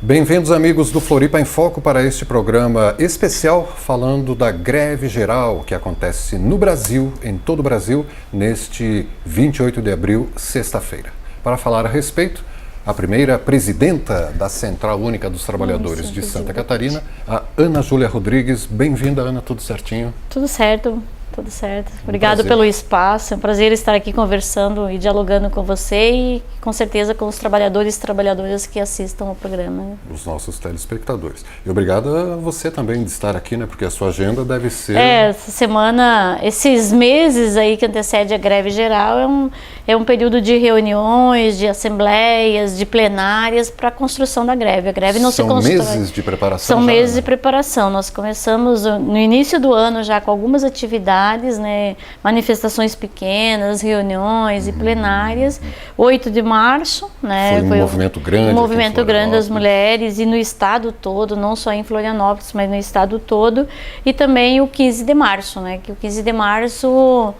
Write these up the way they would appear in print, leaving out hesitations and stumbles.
Bem-vindos, amigos do Floripa em Foco, para este programa especial falando da greve geral que acontece no Brasil, em todo o Brasil, neste 28 de abril, sexta-feira. Para falar a respeito, a primeira presidenta da Central Única dos Trabalhadores de Santa Catarina, a Ana Júlia Rodrigues. Bem-vinda, Ana, tudo certinho? Tudo certo. Tudo certo. Obrigado pelo espaço. É um prazer estar aqui conversando e dialogando com você e com certeza com os trabalhadores e trabalhadoras que assistam ao programa. Os nossos telespectadores. E obrigado a você também de estar aqui, né? Porque a sua agenda deve ser... Essa semana, esses meses aí que antecede a greve geral é um período de reuniões, de assembleias, de plenárias para a construção da greve. A greve não se constrói. São meses de preparação. São meses de preparação. Nós começamos no início do ano já com algumas atividades, né, manifestações pequenas, reuniões e plenárias. 8 de março, né, foi um movimento grande. Um movimento grande das mulheres e no estado todo, não só em Florianópolis, mas no estado todo. E também o 15 de março, né, que o 15 de março...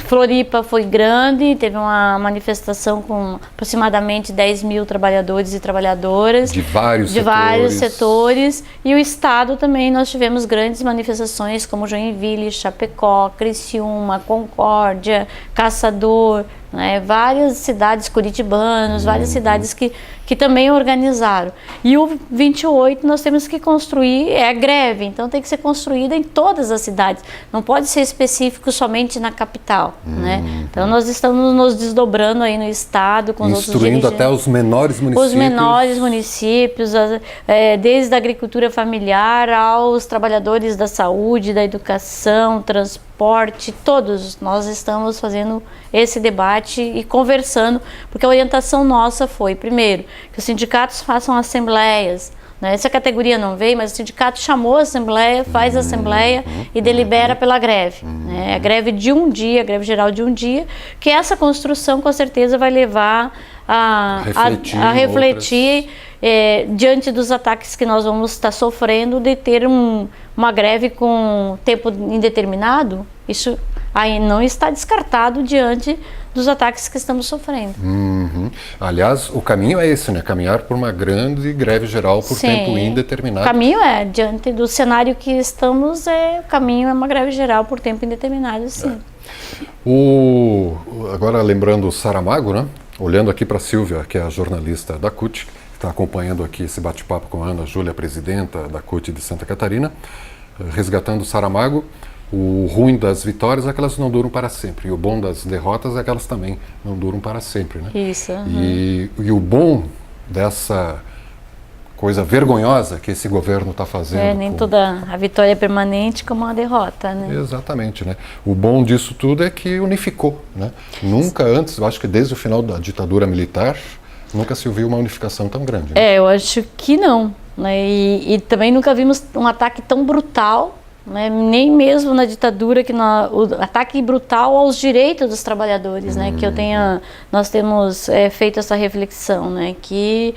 Floripa foi grande, teve uma manifestação com aproximadamente 10 mil trabalhadores e trabalhadoras de vários setores, e o estado também nós tivemos grandes manifestações como Joinville, Chapecó, Criciúma, Concórdia, Caçador, né, várias cidades curitibanas, várias cidades que também organizaram. E o 28 nós temos que construir, é a greve, então tem que ser construída em todas as cidades, não pode ser específico somente na capital, né? Então nós estamos nos desdobrando aí no estado, com os outros dirigentes. Instruindo até os menores municípios. Os menores municípios, desde a agricultura familiar aos trabalhadores da saúde, da educação, transporte, todos nós estamos fazendo esse debate e conversando, porque a orientação nossa foi, primeiro, que os sindicatos façam assembleias, né? Essa categoria não veio, mas o sindicato chamou a assembleia, faz a assembleia e delibera pela greve, né? A greve de um dia, a greve geral de um dia, que essa construção com certeza vai levar a refletir diante dos ataques que nós vamos estar sofrendo, de ter uma greve com tempo indeterminado. Isso aí não está descartado diante dos ataques que estamos sofrendo. Aliás, o caminho é esse, né? Caminhar por uma grande greve geral por tempo indeterminado. O caminho diante do cenário que estamos, o caminho é uma greve geral por tempo indeterminado, sim. Agora lembrando o Saramago, né? Olhando aqui para a Silvia, que é a jornalista da CUT, que está acompanhando aqui esse bate-papo com a Ana Júlia, presidenta da CUT de Santa Catarina, resgatando o Saramago. O ruim das vitórias é que elas não duram para sempre, e o bom das derrotas é que elas também não duram para sempre, né? Isso. E o bom dessa coisa vergonhosa que esse governo está fazendo... Nem toda a vitória é permanente como a derrota, né? Exatamente, né? O bom disso tudo é que unificou, né? Nunca antes, eu acho que desde o final da ditadura militar, nunca se ouviu uma unificação tão grande, né? Eu acho que não, né? E também nunca vimos um ataque tão brutal, né? Nem mesmo na ditadura, o ataque brutal aos direitos dos trabalhadores, né? Que nós temos feito essa reflexão, né? Que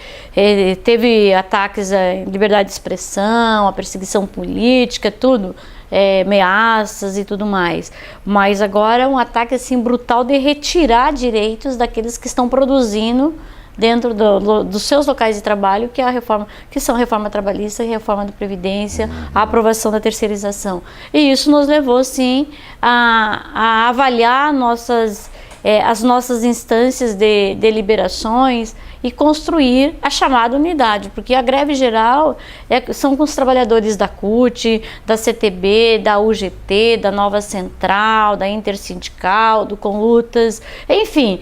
teve ataques à liberdade de expressão, à perseguição política, tudo, ameaças e tudo mais. Mas agora um ataque assim brutal de retirar direitos daqueles que estão produzindo dentro dos seus locais de trabalho, que são a reforma trabalhista e a reforma da Previdência, a aprovação da terceirização. E isso nos levou, sim, a avaliar as nossas instâncias de deliberações e construir a chamada unidade, porque a greve geral são com os trabalhadores da CUT, da CTB, da UGT, da Nova Central, da Intersindical, do Conlutas, enfim,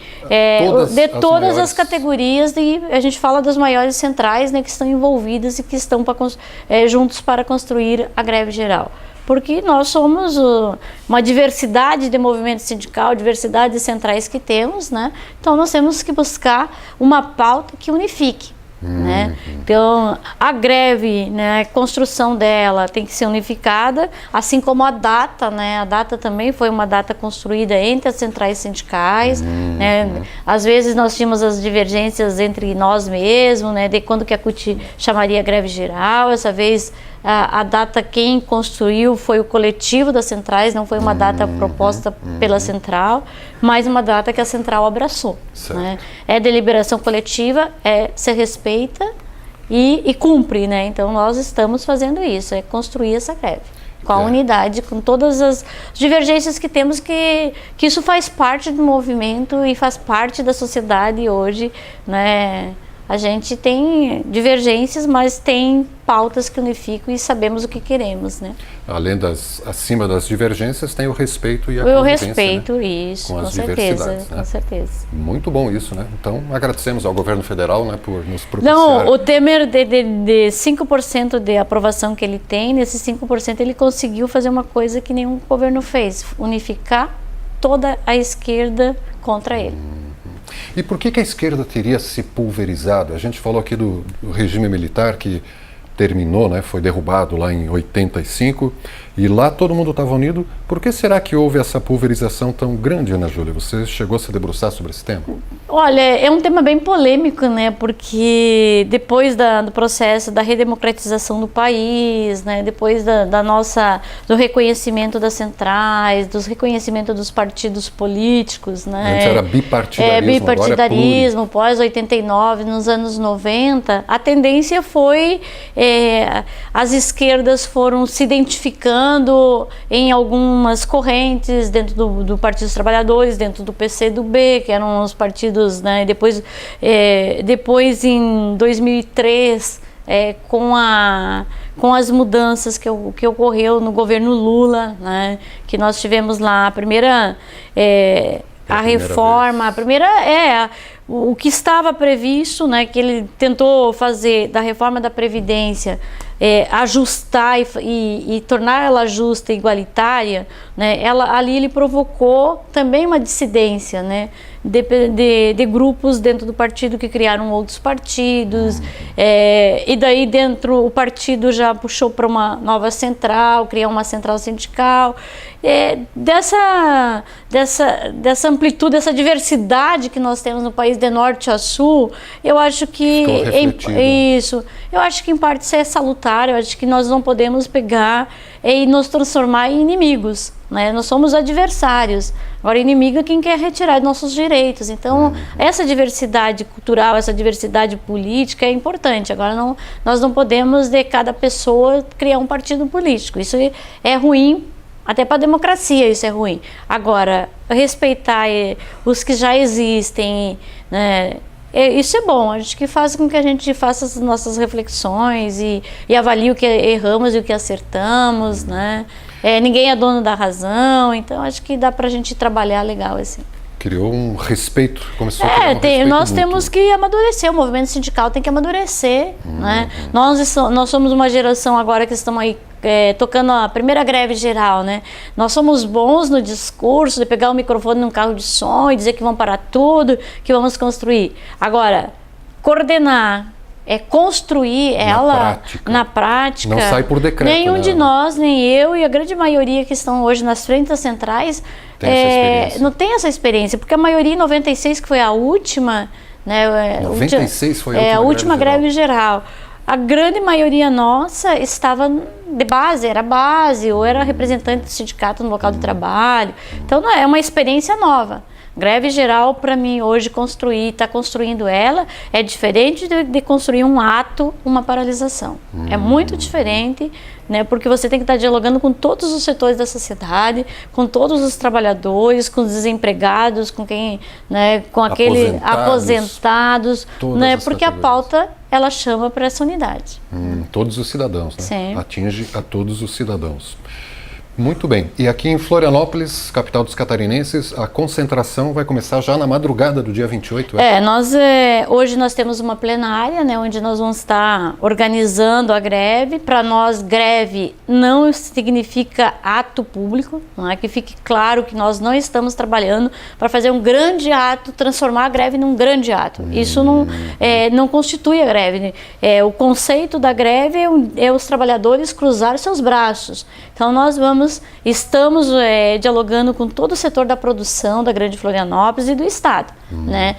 de todas as categorias, e a gente fala das maiores centrais, né, que estão envolvidas e que estão juntos para construir a greve geral. Porque nós somos uma diversidade de movimento sindical, diversidade de centrais que temos, né? Então nós temos que buscar uma pauta que unifique, né? Então a greve, né, a construção dela tem que ser unificada, assim como a data, né? A data também foi uma data construída entre as centrais sindicais, né? Às vezes nós tínhamos as divergências entre nós mesmos, né? De quando que a CUT chamaria a greve geral. Essa vez a data quem construiu foi o coletivo das centrais, não foi uma data proposta pela central, mas uma data que a central abraçou, né? É deliberação coletiva, se respeita e cumpre, né? Então nós estamos fazendo isso, é construir essa greve com a unidade, com todas as divergências que temos, que isso faz parte do movimento e faz parte da sociedade hoje, né? A gente tem divergências, mas tem pautas que unificam e sabemos o que queremos, né? Acima das divergências, tem o respeito e a convivência, o respeito, né? isso, com as certeza, diversidades, né? Com certeza. Muito bom isso, né? Então, agradecemos ao governo federal, né, por nos propiciar. Não, o Temer, de 5% de aprovação que ele tem, nesses 5% ele conseguiu fazer uma coisa que nenhum governo fez, unificar toda a esquerda contra ele. E por que a esquerda teria se pulverizado? A gente falou aqui do regime militar que terminou, né, foi derrubado lá em 85, e lá todo mundo estava unido. Por que será que houve essa pulverização tão grande, Ana Júlia? Você chegou a se debruçar sobre esse tema? Olha, é um tema bem polêmico, né? Porque depois do processo da redemocratização do país, né? Depois do reconhecimento das centrais, do reconhecimento dos partidos políticos, né? Antes era bipartidarismo, bipartidarismo, pós-89, nos anos 90, a tendência foi, as esquerdas foram se identificando em algumas correntes dentro do Partido dos Trabalhadores, dentro do PCdoB, que eram os partidos, né? Depois em 2003, com as mudanças que ocorreu no governo Lula, né? Que nós tivemos lá a primeira reforma, o que estava previsto, né, que ele tentou fazer da reforma da Previdência, ajustar e tornar ela justa e igualitária, né, ali ele provocou também uma dissidência, né, de grupos dentro do partido que criaram outros partidos, e daí dentro o partido já puxou para uma nova central, criar uma central sindical, dessa amplitude, dessa diversidade que nós temos no país de norte a sul, eu acho que eu acho que em parte isso é salutar. Eu acho que nós não podemos pegar e nos transformar em inimigos, né? Nós somos adversários. Agora, inimigo é quem quer retirar nossos direitos. Então, essa diversidade cultural, essa diversidade política é importante. Agora, nós não podemos, de cada pessoa, criar um partido político. Isso é ruim, até para a democracia isso é ruim. Agora, respeitar os que já existem, né? Isso é bom, acho que faz com que a gente faça as nossas reflexões e avalie o que erramos e o que acertamos, né? Ninguém é dono da razão, então acho que dá para a gente trabalhar legal assim. Criou um respeito, começou a criar nós temos que amadurecer, o movimento sindical tem que amadurecer, né? Nós somos uma geração agora que estamos aí tocando a primeira greve geral, né? Nós somos bons no discurso de pegar o microfone num carro de som e dizer que vamos parar tudo, que vamos construir. Agora, coordenar, construir na prática. Não sai por decreto. Nenhum de nós, nem eu e a grande maioria que estão hoje nas frentes centrais não tem essa experiência, porque a maioria em 96, que foi a última, né? 96 foi a última greve geral. A grande maioria nossa estava de base, era base, ou era representante do sindicato no local de trabalho. Então, não é uma experiência nova. Greve geral, para mim, hoje, estar construindo ela, é diferente de construir um ato, uma paralisação. É muito diferente, né, porque você tem que estar dialogando com todos os setores da sociedade, com todos os trabalhadores, com os desempregados, com quem, né, com aqueles aposentados, né, porque a pauta, ela chama para essa unidade. Todos os cidadãos, né? Sim. Atinge a todos os cidadãos. Muito bem. E aqui em Florianópolis, capital dos catarinenses, a concentração vai começar já na madrugada do dia 28? Hoje nós temos uma plenária, né, onde nós vamos estar organizando a greve. Para nós, greve não significa ato público, não é? Que fique claro que nós não estamos trabalhando para fazer um grande ato, transformar a greve num grande ato. Isso não constitui a greve. O conceito da greve é os trabalhadores cruzar seus braços. Então nós estamos dialogando com todo o setor da produção da Grande Florianópolis e do Estado. né?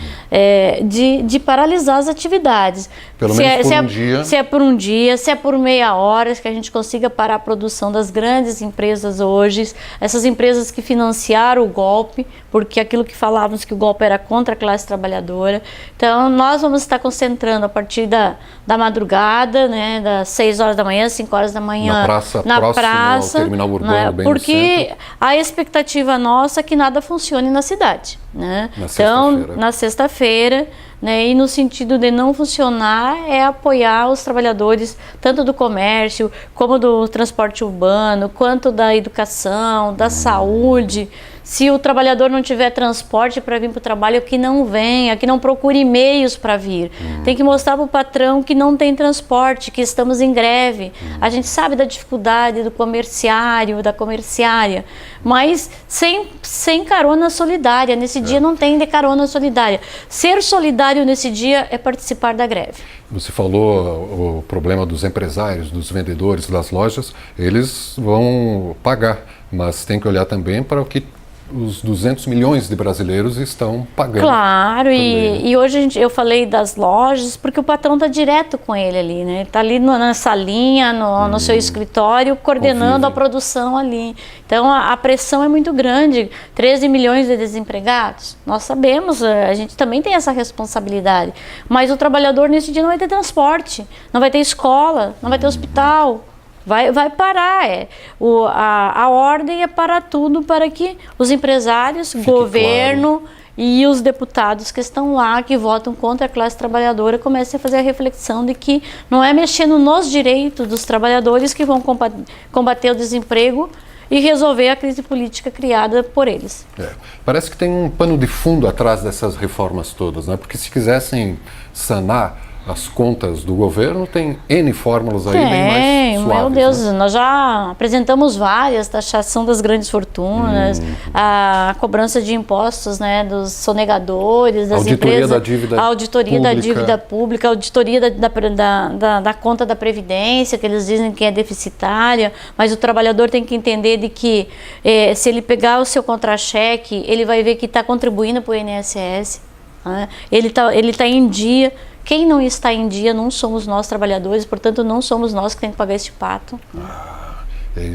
De paralisar as atividades. Pelo menos por um dia. Se é por um dia, se é por meia hora, que a gente consiga parar a produção das grandes empresas hoje, essas empresas que financiaram o golpe, porque aquilo que falávamos que o golpe era contra a classe trabalhadora. Então, nós vamos estar concentrando a partir da madrugada, né, das 6 horas da manhã, 5 horas da manhã, na praça, ao terminal urbano, né, bem porque no centro. a expectativa nossa é que nada funcione na cidade, né? Então, na sexta-feira, né, e no sentido de não funcionar é apoiar os trabalhadores tanto do comércio, como do transporte urbano, quanto da educação, da saúde. Se o trabalhador não tiver transporte para vir para o trabalho, que não venha, que não procure meios para vir. Tem que mostrar para o patrão que não tem transporte, que estamos em greve. A gente sabe da dificuldade do comerciário, da comerciária, mas sem carona solidária. Nesse dia não tem de carona solidária. Ser solidário nesse dia é participar da greve. Você falou o problema dos empresários, dos vendedores, das lojas, eles vão pagar, mas tem que olhar também para o que os 200 milhões de brasileiros estão pagando. Claro, e hoje eu falei das lojas porque o patrão está direto com ele ali, né? Está ali na salinha, no seu escritório, coordenando a produção ali. Então a pressão é muito grande. 13 milhões de desempregados, nós sabemos, a gente também tem essa responsabilidade. Mas o trabalhador nesse dia não vai ter transporte, não vai ter escola, não vai ter hospital. Vai parar. A ordem é parar tudo para que os empresários, governo e os deputados que estão lá, que votam contra a classe trabalhadora, comecem a fazer a reflexão de que não é mexendo nos direitos dos trabalhadores que vão combater o desemprego e resolver a crise política criada por eles. Parece que tem um pano de fundo atrás dessas reformas todas, né? Porque se quisessem sanar as contas do governo, tem N fórmulas aí bem mais suaves. Meu Deus, né? Nós já apresentamos várias, taxação das grandes fortunas, a cobrança de impostos, né, dos sonegadores, das empresas, a auditoria da dívida pública, a auditoria da conta da Previdência, que eles dizem que é deficitária, mas o trabalhador tem que entender de que se ele pegar o seu contra-cheque, ele vai ver que está contribuindo para o INSS, né? Ele tá em dia. Quem não está em dia não somos nós trabalhadores, portanto não somos nós que temos que pagar este pato.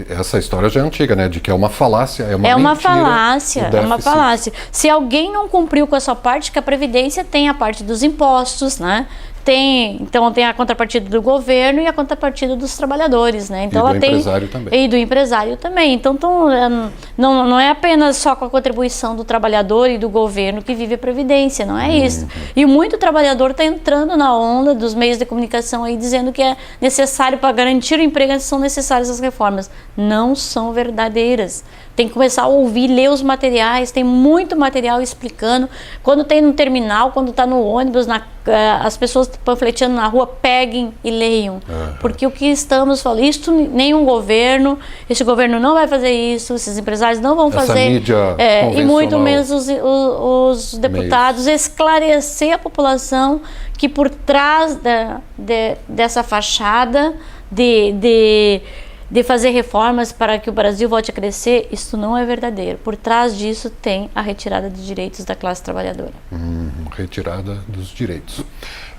Essa história já é antiga, né? De que é uma falácia, é uma mentira, é uma falácia. Se alguém não cumpriu com a sua parte, que a Previdência tem a parte dos impostos, né? Então tem a contrapartida do governo e a contrapartida dos trabalhadores, né? Então e do empresário também. E do empresário também. Então não é apenas só com a contribuição do trabalhador e do governo que vive a Previdência, não é isso. E muito trabalhador está entrando na onda dos meios de comunicação aí dizendo que é necessário para garantir o emprego, são necessárias as reformas. Não são verdadeiras. Tem que começar a ouvir, ler os materiais, tem muito material explicando. Quando tem no terminal, quando está no ônibus, as pessoas panfleteando na rua, peguem e leiam. Porque o que estamos falando, isto nenhum governo, este governo não vai fazer isso, esses empresários não vão fazer. Mídia e muito menos os deputados esclarecer a população que por trás dessa fachada de fazer reformas para que o Brasil volte a crescer, isso não é verdadeiro. Por trás disso tem a retirada de direitos da classe trabalhadora. Retirada dos direitos.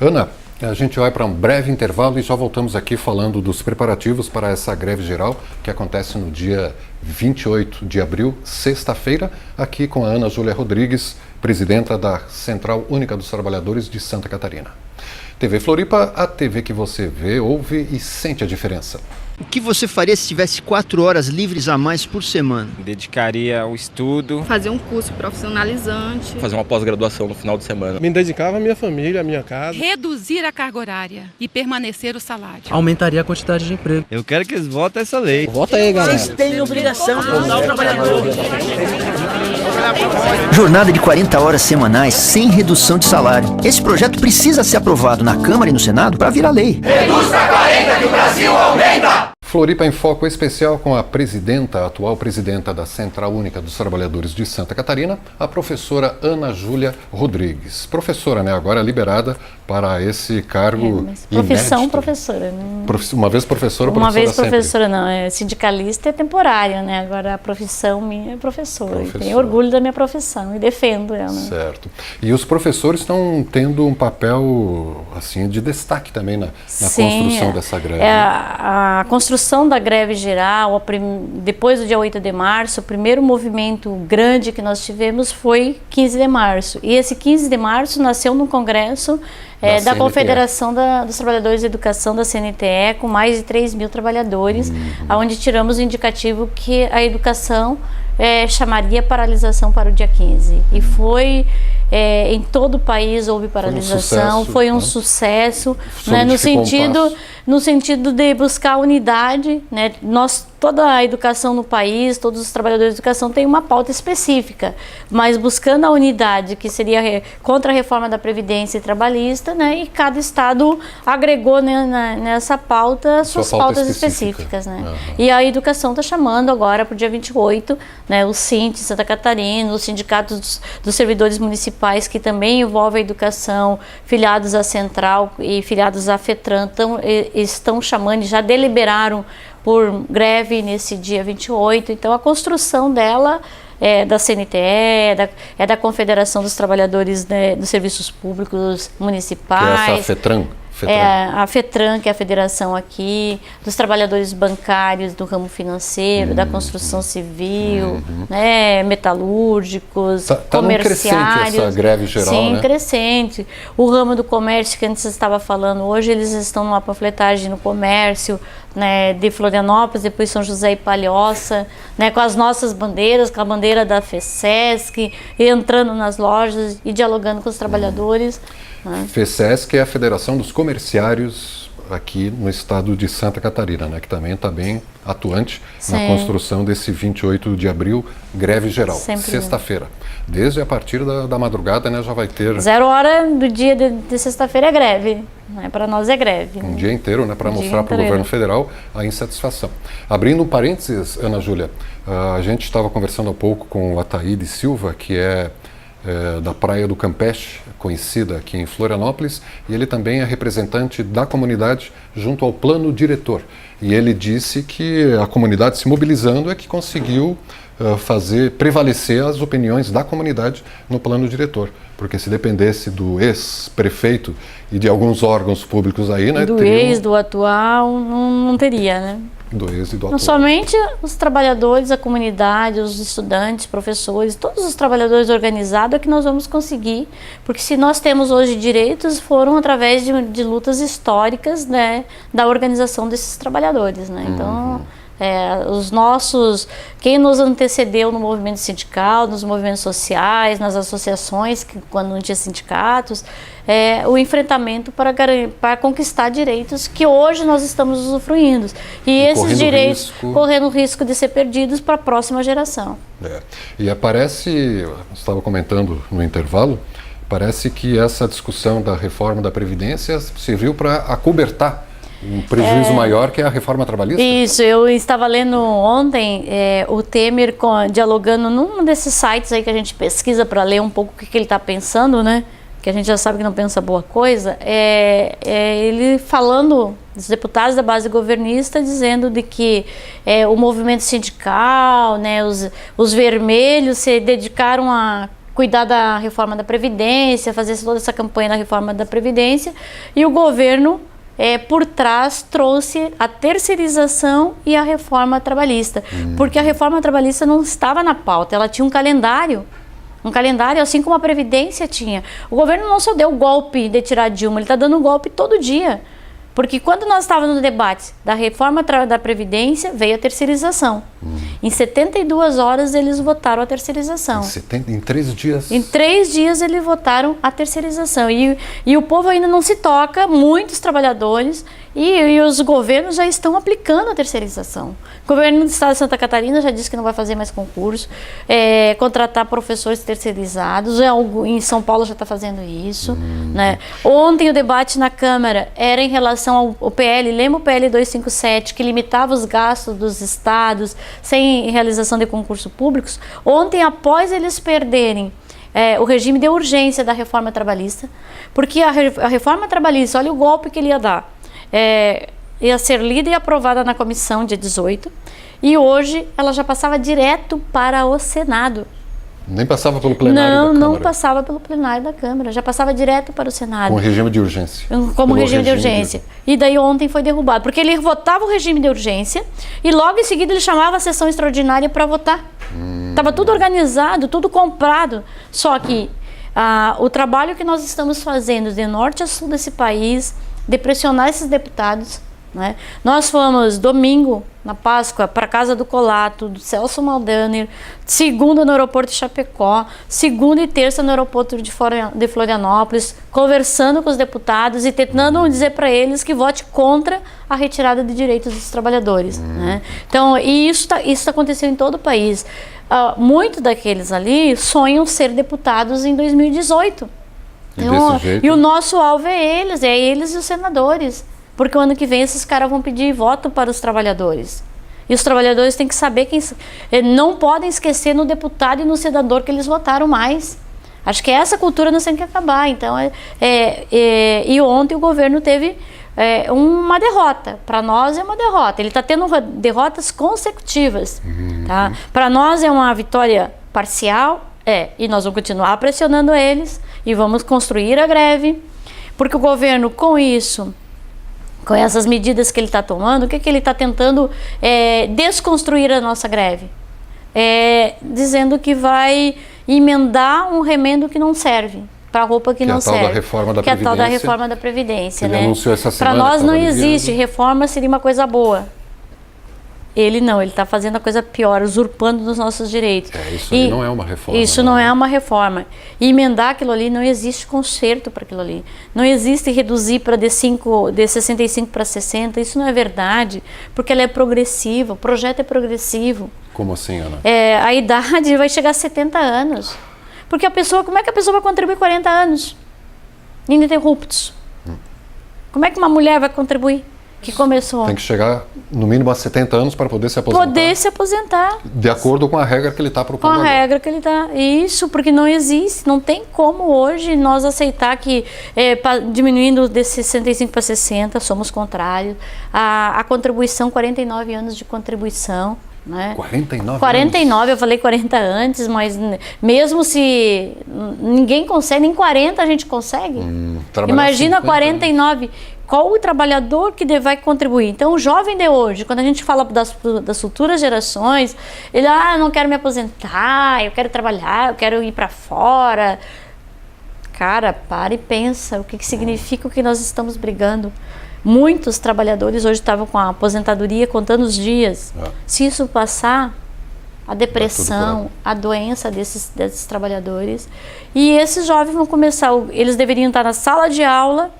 Ana, a gente vai para um breve intervalo e já voltamos aqui falando dos preparativos para essa greve geral que acontece no dia 28 de abril, sexta-feira, aqui com a Ana Júlia Rodrigues, presidenta da Central Única dos Trabalhadores de Santa Catarina. TV Floripa, a TV que você vê, ouve e sente a diferença. O que você faria se tivesse 4 horas livres a mais por semana? Dedicaria ao estudo. Fazer um curso profissionalizante. Fazer uma pós-graduação no final de semana. Me dedicava à minha família, à minha casa. Reduzir a carga horária e permanecer o salário. Aumentaria a quantidade de emprego. Eu quero que eles votem essa lei. Vota aí, galera. Vocês têm obrigação de ajudar o trabalhador. Jornada de 40 horas semanais sem redução de salário. Esse projeto precisa ser aprovado na Câmara e no Senado para virar lei. Reduz para 40 que o Brasil aumenta! Floripa em Foco especial com a atual presidenta da Central Única dos Trabalhadores de Santa Catarina, a professora Ana Júlia Rodrigues. Professora, né, agora liberada para esse cargo profissão inédito. Professora, né? Uma vez professora, Uma vez sempre. professora não, sindicalista é temporário, né? Agora a profissão minha é professora. E tenho orgulho da minha profissão e defendo ela. Certo. E os professores estão tendo um papel assim de destaque também na construção dessa greve. A construção da greve geral, depois do dia 8 de março, o primeiro movimento grande que nós tivemos foi 15 de março. E esse 15 de março nasceu num congresso da Confederação dos Trabalhadores de Educação, da CNTE, com mais de 3 mil trabalhadores, onde tiramos o indicativo que a educação chamaria paralisação para o dia 15. E foi, em todo o país houve paralisação, foi um sucesso, né, no sentido de buscar unidade, né? Toda a educação no país, todos os trabalhadores de educação têm uma pauta específica, mas buscando a unidade, que seria contra a reforma da Previdência e trabalhista, né? E cada estado agregou, né, nessa pauta suas pautas específicas, né? E a educação está chamando agora para o dia 28, né? O SINT Santa Catarina, os sindicatos dos servidores municipais, que também envolvem a educação, filiados à Central e filiados à FETRAN, estão chamando e já deliberaram por greve nesse dia 28. Então a construção dela da CNTE, da Confederação dos Trabalhadores, né, dos Serviços Públicos Municipais. Que é essa FETRAN? A FETRAN, que é a federação aqui, dos trabalhadores bancários do ramo financeiro, da construção civil, né, metalúrgicos, comerciários. Crescente essa greve geral, sim, né? Crescente. O ramo do comércio, que antes você estava falando, hoje eles estão numa panfletagem no comércio, né, de Florianópolis, depois São José e Palhoça, né, com as nossas bandeiras, com a bandeira da FESESC, entrando nas lojas e dialogando com os trabalhadores. FESESC é a Federação dos Comerciários aqui no estado de Santa Catarina, né, que também está bem atuante na construção desse 28 de abril, greve geral, sexta-feira. Desde a partir da madrugada, né, já vai ter... 0 hora do dia de sexta-feira é greve, né? Para nós é greve. Um dia inteiro, né, para mostrar para o governo federal a insatisfação. Abrindo um parênteses, Ana Júlia, a gente estava conversando há pouco com o Ataíde Silva, que é da Praia do Campeche, conhecida aqui em Florianópolis, e ele também é representante da comunidade junto ao plano diretor. E ele disse que a comunidade se mobilizando é que conseguiu fazer prevalecer as opiniões da comunidade no plano diretor. Porque se dependesse do ex-prefeito e de alguns órgãos públicos aí, né? Do atual, não teria, né? Do ex e do atual. Não somente os trabalhadores, a comunidade, os estudantes, professores, todos os trabalhadores organizados é que nós vamos conseguir, porque se nós temos hoje direitos, foram através de lutas históricas, né, da organização desses trabalhadores, né? Então, quem nos antecedeu no movimento sindical, nos movimentos sociais, nas associações, quando não tinha sindicatos, o enfrentamento para conquistar direitos que hoje nós estamos usufruindo. E esses direitos correndo o risco de ser perdidos para a próxima geração. E aparece, estava comentando no intervalo, parece que essa discussão da reforma da Previdência serviu para acobertar um prejuízo maior, que é a reforma trabalhista. Isso, eu estava lendo ontem o Temer dialogando num desses sites aí que a gente pesquisa para ler um pouco o que ele está pensando, né? Que a gente já sabe que não pensa boa coisa. Ele falando dos deputados da base governista, dizendo de que o movimento sindical, né, os vermelhos se dedicaram a cuidar da reforma da Previdência, fazer toda essa campanha da reforma da Previdência, e o governo por trás trouxe a terceirização e a reforma trabalhista, porque a reforma trabalhista não estava na pauta, ela tinha um calendário assim como a Previdência tinha. O governo não só deu o golpe de tirar Dilma, ele está dando um golpe todo dia, porque quando nós estávamos no debate da reforma da Previdência, veio a terceirização. Em 72 horas eles votaram a terceirização. Em 3 dias? Em 3 dias eles votaram a terceirização. E o povo ainda não se toca, muitos trabalhadores, e os governos já estão aplicando a terceirização. O governo do estado de Santa Catarina já disse que não vai fazer mais concurso, contratar professores terceirizados, em São Paulo já está fazendo isso. Né? Ontem o debate na Câmara era em relação ao PL, lembra o PL 257, que limitava os gastos dos estados sem realização de concursos públicos? Ontem, após eles perderem o regime de urgência da reforma trabalhista, porque a reforma trabalhista, olha o golpe que ele ia dar, ia ser lida e aprovada na comissão dia 18, e hoje ela já passava direto para o Senado. Nem passava pelo plenário da Câmara? Não passava pelo plenário da Câmara, já passava direto para o Senado. Com regime de urgência. Como regime de urgência. E daí ontem foi derrubado, porque ele votava o regime de urgência e logo em seguida ele chamava a sessão extraordinária para votar. Estava tudo organizado, tudo comprado. Só que o trabalho que nós estamos fazendo de norte a sul desse país, de pressionar esses deputados, né? Nós fomos domingo, na Páscoa, para a casa do Colato, do Celso Maldaner, segunda no aeroporto de Chapecó, segunda e terça no aeroporto de Florianópolis, conversando com os deputados e tentando dizer para eles que vote contra a retirada de direitos dos trabalhadores. Né? Então, e isso aconteceu em todo o país. Muitos daqueles ali sonham ser deputados em 2018. Então, e o nosso alvo é eles e os senadores. Porque o ano que vem esses caras vão pedir voto para os trabalhadores. E os trabalhadores têm que saber não podem esquecer no deputado e no senador que eles votaram mais. Acho que essa cultura nós temos que acabar. Então, e ontem o governo teve uma derrota. Para nós é uma derrota. Ele está tendo derrotas consecutivas. Tá? Para nós é uma vitória parcial, e nós vamos continuar pressionando eles e vamos construir a greve. Porque o governo, com isso, com essas medidas que ele está tomando, o que ele está tentando desconstruir a nossa greve? Dizendo que vai emendar um remendo que não serve, para a roupa que não serve. Que é a tal da reforma da Previdência. Ele anunciou essa semana. Para nós não existe, reforma seria uma coisa boa. Ele está fazendo a coisa pior, usurpando os nossos direitos. Isso aí não é uma reforma. Isso não é uma reforma. E emendar aquilo ali, não existe conserto para aquilo ali. Não existe reduzir de 65 para 60, isso não é verdade, porque ela é progressiva, o projeto é progressivo. Como assim, Ana? A idade vai chegar a 70 anos. Porque como é que a pessoa vai contribuir 40 anos? Ininterruptos. Como é que uma mulher vai contribuir? Que começou. Tem que chegar no mínimo a 70 anos para poder se aposentar. De acordo com a regra que ele está propondo. Com a regra que ele está. Isso, porque não existe, não tem como hoje nós aceitar que diminuindo de 65 para 60, somos contrários. A contribuição, 49 anos de contribuição. Né? 49 eu falei 40 antes, mas mesmo se ninguém consegue, nem 40 a gente consegue. Imagina 49. Qual o trabalhador que vai contribuir? Então, o jovem de hoje, quando a gente fala das futuras gerações, ele, eu não quero me aposentar, eu quero trabalhar, eu quero ir para fora. Cara, para e pensa o que significa o que nós estamos brigando. Muitos trabalhadores hoje estavam com a aposentadoria contando os dias. Se isso passar, a depressão, a doença desses trabalhadores. E esses jovens vão começar, eles deveriam estar na sala de aula,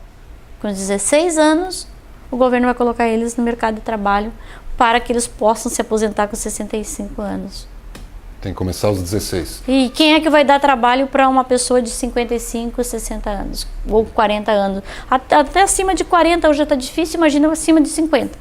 com 16 anos, o governo vai colocar eles no mercado de trabalho para que eles possam se aposentar com 65 anos. Tem que começar aos 16. E quem é que vai dar trabalho para uma pessoa de 55, 60 anos? Ou 40 anos? Até acima de 40 hoje já está difícil, imagina acima de 50.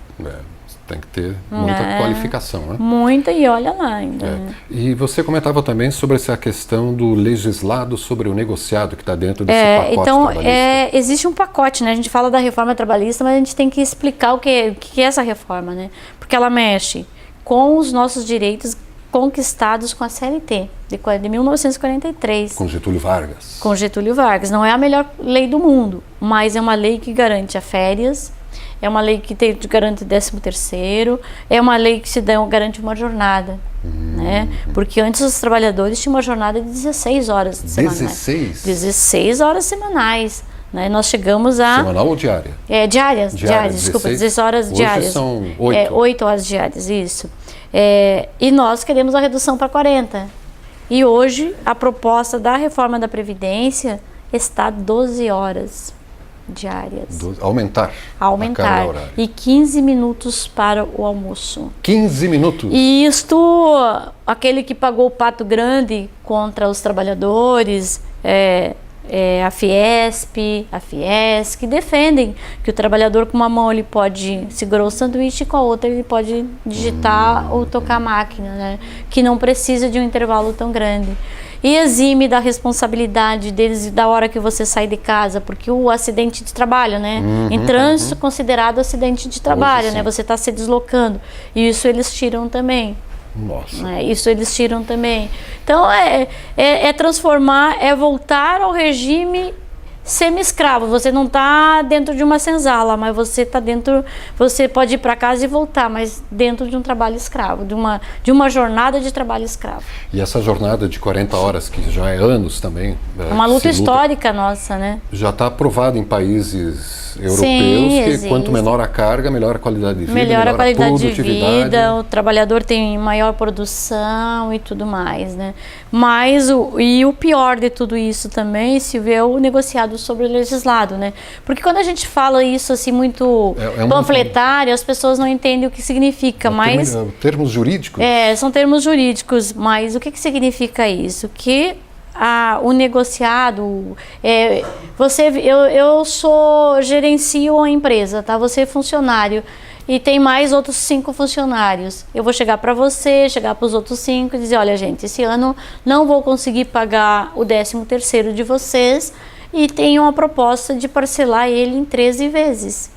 Tem que ter muita qualificação, né? Muita, e olha lá ainda. E você comentava também sobre essa questão do legislado sobre o negociado que está dentro desse pacote trabalhista. Existe um pacote, né? A gente fala da reforma trabalhista, mas a gente tem que explicar o que é essa reforma, né? Porque ela mexe com os nossos direitos conquistados com a CLT, de 1943. Com Getúlio Vargas. Com Getúlio Vargas. Não é a melhor lei do mundo, mas é uma lei que garante as férias, é uma lei que garante 13º, é uma lei que garante uma jornada, né? Porque antes os trabalhadores tinham uma jornada de 16 horas semanais. 16 horas semanais, né? Nós chegamos a... Semanal ou diária? Diárias, desculpa, 16 horas diárias. Hoje são 8. 8 horas diárias, isso. E nós queremos a redução para 40. E hoje a proposta da reforma da Previdência está 12 horas diárias. Aumentar. E 15 minutos para o almoço. 15 minutos? E isto, aquele que pagou o pato grande contra os trabalhadores, a Fiesp, a Fiesc, defendem que o trabalhador com uma mão ele pode segurar o sanduíche e com a outra ele pode digitar ou tocar a máquina, né? Que não precisa de um intervalo tão grande. e exime da responsabilidade deles da hora que você sai de casa, porque o acidente de trabalho, né? Em trânsito considerado acidente de trabalho, né? Você está se deslocando, e isso eles tiram também. Nossa. Isso eles tiram também. Então é transformar, é voltar ao regime semi-escravo. Você não está dentro de uma senzala, mas você está dentro, você pode ir para casa e voltar, mas dentro de um trabalho escravo, de uma jornada de trabalho escravo. E essa jornada de 40 horas, que já é anos também... Uma luta histórica nossa, né? Já está aprovada em países europeus. Sim, que existe. Quanto menor a carga, melhor a qualidade de vida, melhor a qualidade de produtividade. vida, o trabalhador tem maior produção e tudo mais, né? Mas o pior de tudo isso também se vê o negociado sobre o legislado, né? Porque quando a gente fala isso assim muito panfletário, as pessoas não entendem o que significa, mas... Termos jurídicos? São termos jurídicos, mas o que significa isso? Que o negociado, eu gerencio a empresa, tá? Você é funcionário e tem mais outros 5 funcionários. Eu vou chegar para você, chegar para os outros 5 e dizer, olha gente, esse ano não vou conseguir pagar o 13º de vocês e tenho uma proposta de parcelar ele em 13 vezes,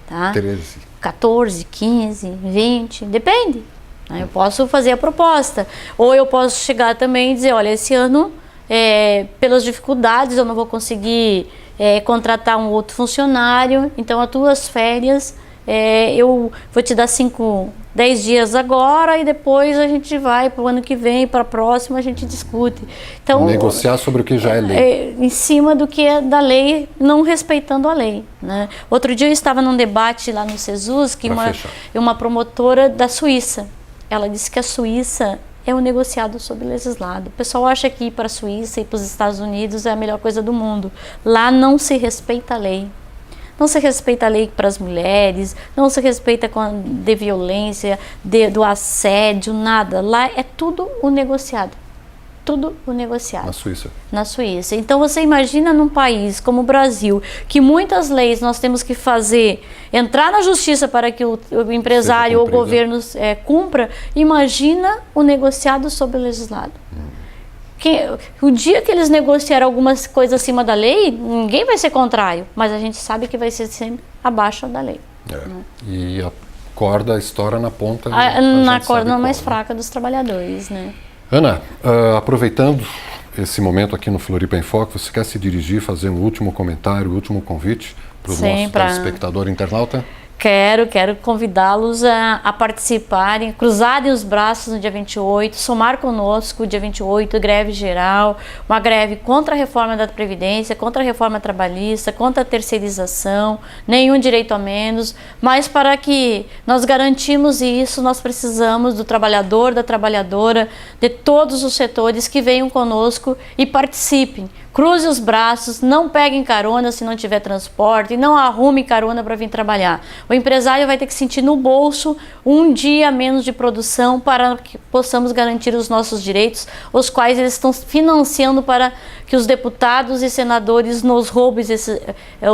tá? 13. 14, 15, 20, depende. Eu posso fazer a proposta, ou eu posso chegar também e dizer, olha, esse ano, pelas dificuldades, eu não vou conseguir contratar um outro funcionário, então as tuas férias, eu vou te dar 10 dias agora e depois a gente vai para o ano que vem, para a próxima a gente discute. Então, negociar sobre o que já é lei. Em cima do que é da lei, não respeitando a lei, né? Outro dia eu estava num debate lá no CESUS, que uma promotora da Suíça, ela disse que a Suíça é um negociado sobre legislado. O pessoal acha que ir para a Suíça e para os Estados Unidos é a melhor coisa do mundo. Lá não se respeita a lei. Não se respeita a lei para as mulheres, não se respeita de violência, do assédio, nada. Lá é tudo o negociado. Tudo o negociado. Na Suíça. Na Suíça. Então você imagina num país como o Brasil, que muitas leis nós temos que entrar na justiça para que o empresário ou o governo cumpra, imagina o negociado sobre o legislado. O dia que eles negociarem algumas coisas acima da lei, ninguém vai ser contrário, mas a gente sabe que vai ser sempre abaixo da lei. E a corda estoura na ponta. Na corda mais fraca dos trabalhadores, né? Ana, aproveitando esse momento aqui no Floripa em Foco, você quer se dirigir, fazer um último comentário, um último convite para o nosso telespectador internauta? Quero convidá-los a participarem, cruzarem os braços no dia 28, somar conosco dia 28, greve geral, uma greve contra a reforma da Previdência, contra a reforma trabalhista, contra a terceirização, nenhum direito a menos, mas para que nós garantimos isso, nós precisamos do trabalhador, da trabalhadora, de todos os setores que venham conosco e participem. Cruze os braços, não peguem carona se não tiver transporte, não arrume carona para vir trabalhar. O empresário vai ter que sentir no bolso um dia a menos de produção para que possamos garantir os nossos direitos, os quais eles estão financiando para que os deputados e senadores nos roubem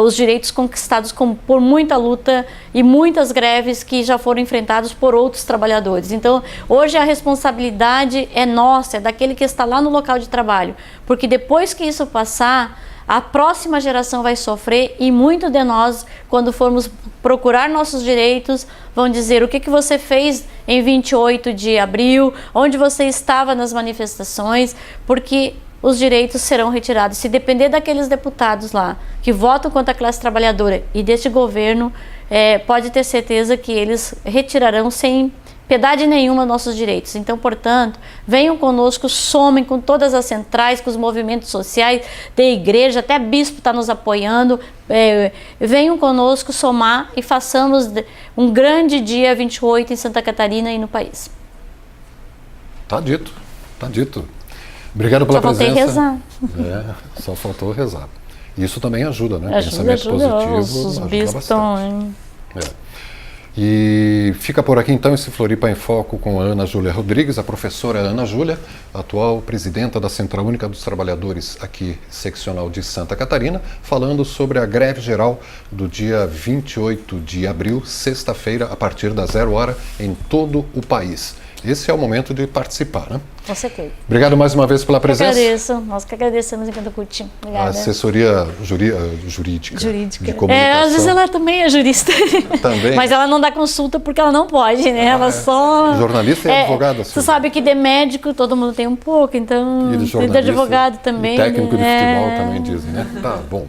os direitos conquistados por muita luta e muitas greves que já foram enfrentados por outros trabalhadores. Então, hoje a responsabilidade é nossa, é daquele que está lá no local de trabalho, porque depois que isso passar, a próxima geração vai sofrer e muito de nós, quando formos procurar nossos direitos, vão dizer o que você fez em 28 de abril, onde você estava nas manifestações, porque os direitos serão retirados. Se depender daqueles deputados lá que votam contra a classe trabalhadora e deste governo, pode ter certeza que eles retirarão sem piedade nenhuma nossos direitos. Então, portanto, venham conosco, somem com todas as centrais, com os movimentos sociais da igreja, até bispo está nos apoiando. Venham conosco somar e façamos um grande dia 28 em Santa Catarina e no país. Tá dito, tá dito. Obrigado pela presença. Só faltei rezar. Só faltou rezar. Isso também ajuda, né? Ajuda. Positivo. Os bispos estão... E fica por aqui então esse Floripa em Foco com a Ana Júlia Rodrigues, a professora Ana Júlia, atual presidenta da Central Única dos Trabalhadores aqui, seccional de Santa Catarina, falando sobre a greve geral do dia 28 de abril, sexta-feira, a partir das 0 hora, em todo o país. esse é o momento de participar, né? Com certeza. Obrigado mais uma vez pela presença. Agradeço. Nós que agradecemos enquanto CUT. Obrigada. A assessoria jurídica. De comunicação. Às vezes ela também é jurista. Também. Mas ela não dá consulta porque ela não pode, né? Ela só... Jornalista e advogado. Você sabe que de médico todo mundo tem um pouco, então... E de advogado também. E técnico de futebol também dizem, né? Tá bom.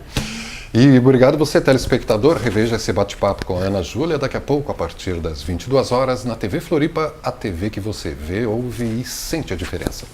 E obrigado você, telespectador. Reveja esse bate-papo com a Ana Júlia daqui a pouco, a partir das 22 horas, na TV Floripa, a TV que você vê, ouve e sente a diferença.